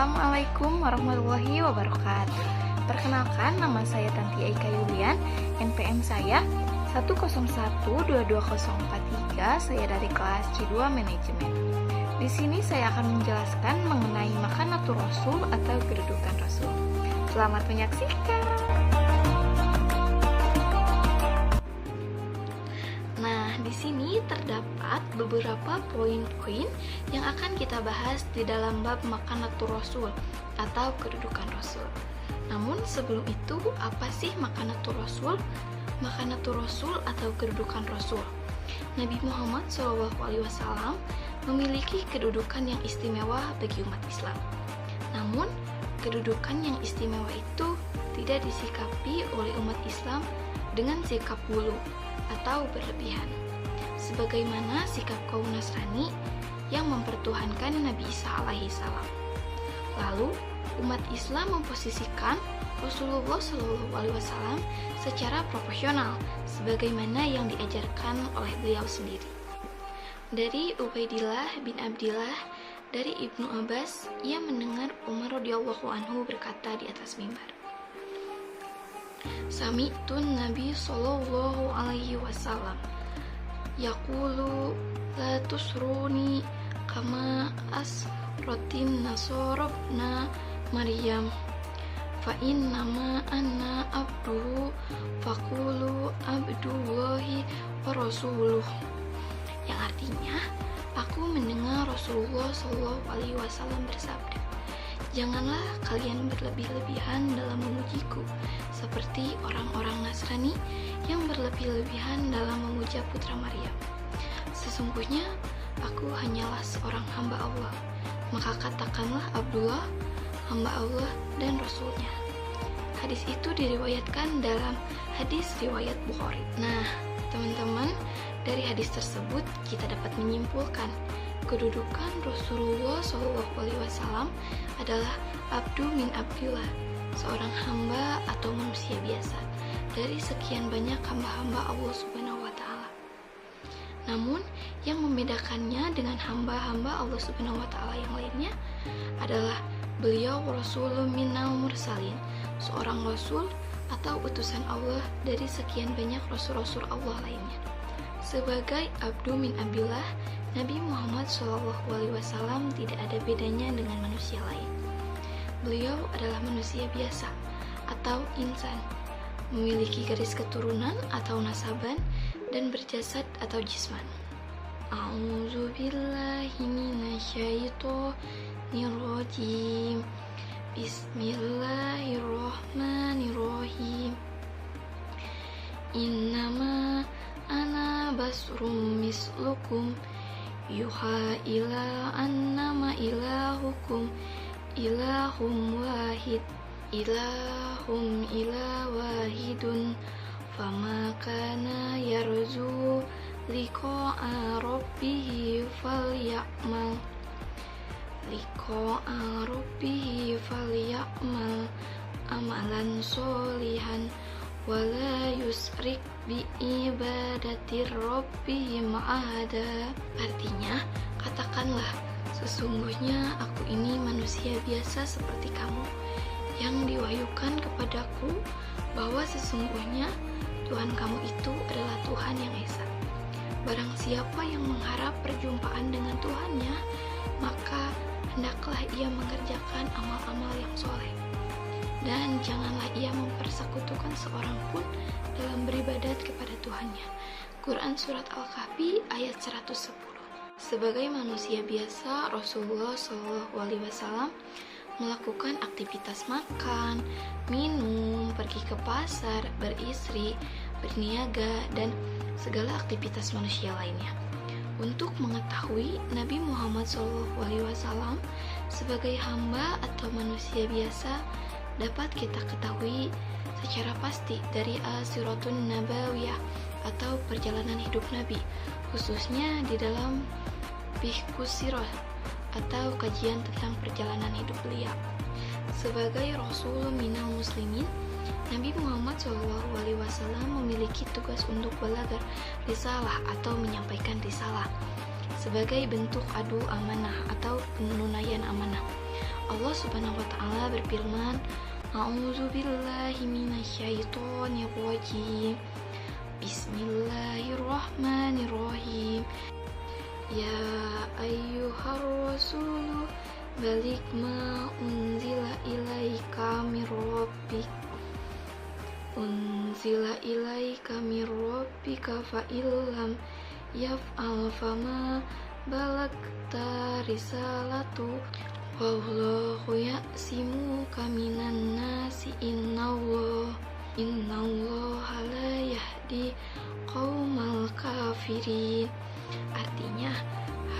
Assalamualaikum warahmatullahi wabarakatuh. Perkenalkan, nama saya Tanti Aika Yulian. NPM saya 1012204 saya dari kelas C2 Manajemen. Di sini saya akan menjelaskan mengenai Makanatur Rasul atau kedudukan Rasul. Selamat menyaksikan. Nah, di sini terdapat beberapa poin-poin yang akan kita bahas di dalam bab Makanatur Rasul atau kedudukan Rasul. Namun sebelum itu, apa sih Makanatur Rasul? Makanatur Rasul atau kedudukan Rasul. Nabi Muhammad SAW memiliki kedudukan yang istimewa bagi umat Islam. Namun, kedudukan yang istimewa itu tidak disikapi oleh umat Islam dengan sikap bulu atau berlebihan, sebagaimana sikap kaum Nasrani yang mempertuhankan Nabi Isa alaihissalam. Lalu, umat Islam memposisikan Rasulullah SAW secara proporsional, sebagaimana yang diajarkan oleh beliau sendiri. Dari Ubaidillah bin Abdillah dari Ibnu Abbas, ia mendengar Umar radhiyallahu anhu berkata di atas mimbar, Sami'tun Nabi sallallahu alaihi wasallam yaqulu la tusruni kama asrotin nasorobna Maryam fa innama anna abduhu faqulu abdullahi wa rasuluh, yang artinya, aku mendengar Rasulullah sallallahu alaihi wasallam bersabda, janganlah kalian berlebih-lebihan dalam memujiku, seperti orang-orang Nasrani yang berlebih-lebihan dalam memuja putra Maryam. Sesungguhnya, aku hanyalah seorang hamba Allah, maka katakanlah Abdullah, hamba Allah dan Rasulnya. Hadis itu diriwayatkan dalam hadis riwayat Bukhari. Nah, teman-teman, dari hadis tersebut kita dapat menyimpulkan kedudukan Rasulullah SAW adalah Abdu min Abdillah, seorang hamba atau manusia biasa dari sekian banyak hamba-hamba Allah Subhanahu wa Ta'ala. Namun, yang membedakannya dengan hamba-hamba Allah Subhanahu wa Ta'ala yang lainnya adalah beliau Rasulun minal mursalin, seorang rasul atau utusan Allah dari sekian banyak rasul-rasul Allah lainnya. Sebagai Abdu min Abdillah, Nabi Muhammad SAW tidak ada bedanya dengan manusia lain. Beliau adalah manusia biasa atau insan, memiliki garis keturunan atau nasaban, dan berjasad atau jisman. A'udzubillahi minasyaitonirrajim. Bismillahirrahmanirrahim. Innama ana basrum mislukum yuha ila annama ilahukum ilahum wahid ilahum ila wahidun fama kana yarzu liqa'a rabbihi falyamal amalan solihan wala yusrik bi ibadatir rabbihim ahada. Artinya, katakanlah, sesungguhnya aku ini manusia biasa seperti kamu, yang diwahyukan kepadaku bahwa sesungguhnya Tuhan kamu itu adalah Tuhan yang esa. Barang siapa yang mengharap perjumpaan dengan Tuhannya, maka hendaklah ia mengerjakan amal-amal yang soleh. Dan janganlah ia mempersekutukan seorang pun dalam beribadat kepada Tuhannya. Quran Surat Al-Kahfi ayat 110. Sebagai manusia biasa, Rasulullah SAW melakukan aktivitas makan, minum, pergi ke pasar, beristri, berniaga, dan segala aktivitas manusia lainnya. Untuk mengetahui Nabi Muhammad SAW sebagai hamba atau manusia biasa dapat kita ketahui secara pasti dari As-Siratun Nabawiyah atau perjalanan hidup Nabi, khususnya di dalam Fiqhus Sirah atau kajian tentang perjalanan hidup beliau. Sebagai Rasul minal muslimin, Nabi Muhammad SAW memiliki tugas untuk balaghah risalah atau menyampaikan risalah sebagai bentuk adu amanah atau penunaian amanah. Allah Subhanahu wa taala berfirman, A'udzubillahi minasyaitonirrajim. Bismillahirrahmanirrahim. Ya ayyuhar rasulu balik ma unzila ilaika mir rabbika fa illam yaf'al fama balagta risalatu wallahu ya'simuka minan nasi innallaha la yahdi qaumal kafirin. Artinya,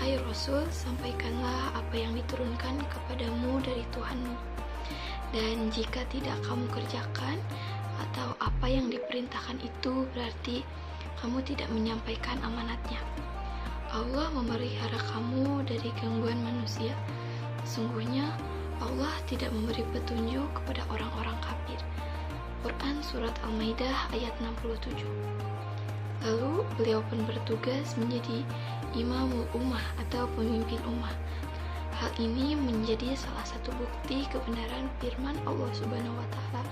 hai Rasul, sampaikanlah apa yang diturunkan kepadamu dari Tuhanmu. Dan jika tidak kamu kerjakan atau apa yang diperintahkan itu, berarti kamu tidak menyampaikan amanatnya. Allah memelihara kamu dari gangguan manusia. Sesungguhnya Allah tidak memberi petunjuk kepada orang-orang kafir. Quran Surat Al-Maidah ayat 67. Lalu beliau pun bertugas menjadi imamul ummah atau pemimpin ummah. Hal ini menjadi salah satu bukti kebenaran firman Allah Subhanahu wa taala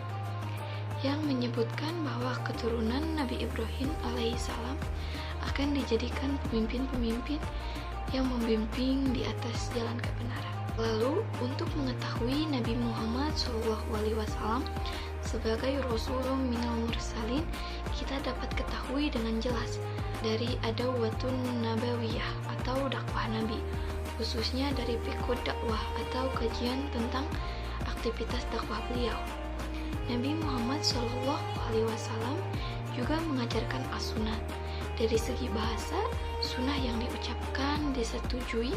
yang menyebutkan bahwa keturunan Nabi Ibrahim alaihissalam akan dijadikan pemimpin-pemimpin yang membimbing di atas jalan kebenaran. Lalu untuk mengetahui Nabi Muhammad SAW sebagai Rasulullah minal mursalin, kita dapat ketahui dengan jelas dari adawatun nabawiyah atau dakwah Nabi, khususnya dari fikih dakwah atau kajian tentang aktivitas dakwah beliau. Nabi Muhammad SAW juga mengajarkan as-sunnah. Dari segi bahasa, sunnah yang diucapkan disetujui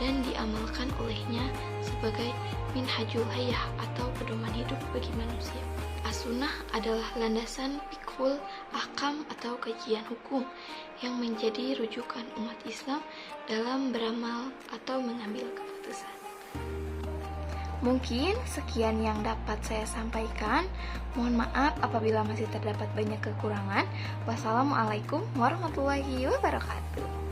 dan diamalkan olehnya sebagai minhajul hayah atau pedoman hidup bagi manusia. As-sunnah adalah landasan fiqhul ahkam atau kajian hukum yang menjadi rujukan umat Islam dalam beramal atau mengambil keputusan. Mungkin sekian yang dapat saya sampaikan. Mohon maaf apabila masih terdapat banyak kekurangan. Wassalamualaikum warahmatullahi wabarakatuh.